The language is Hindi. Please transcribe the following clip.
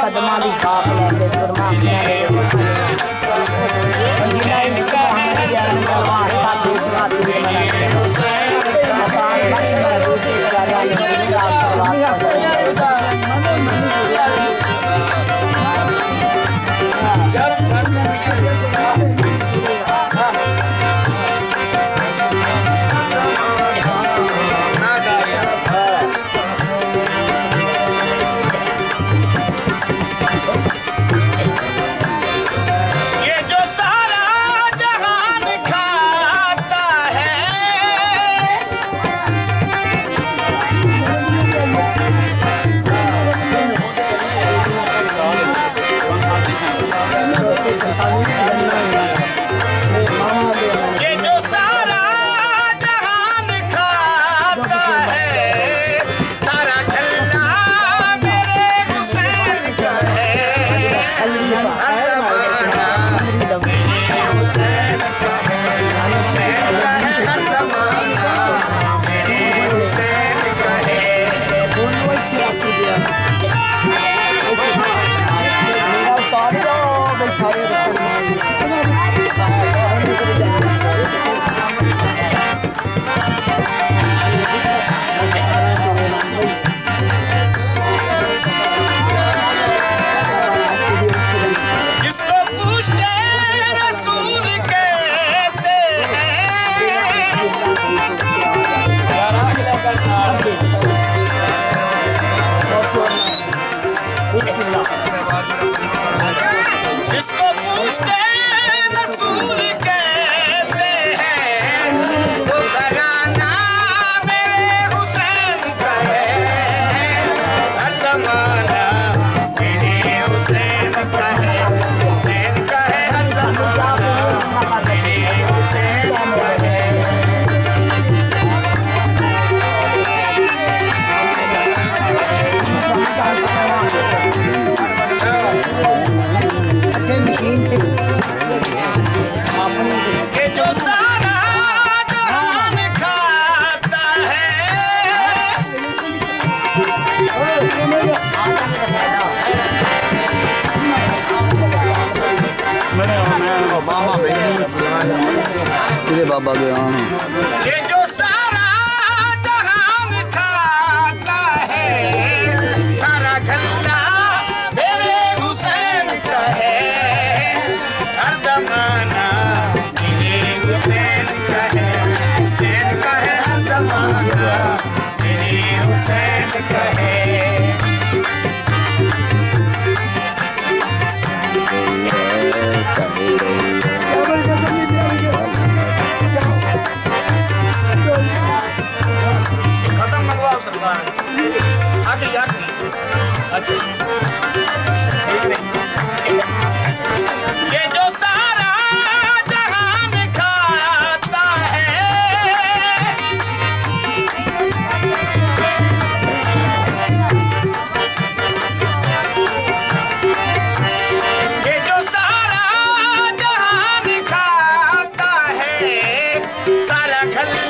कदमा दी खाक लैंदे सुरमा जिला इश्क मोहम्मद या तलवार का देश खातिर बनाते आसान लक्ष्मण रोटी कराया नबी का सवाल इसको पूछते रसूल कहते हैं वो घराना मेरे हुसैन का है हर ज़माना मेरे हुसैन का है हुसैन का है हर ज़माना मेरे हुसैन का है कि जो सारा जहान खाता है बाबा गया कि जो सारा जहान खाता है सारा गल्ला मेरे हुसैन का है हर ज़माना मेरे हुसैन का है हर ज़माना मेरे हुसैन का है खत्म मंगवाओ सरकार आखिरी अच्छा ये जो सारा जहान खाता है ये जो सारा जहान खाता है सारा खल्ला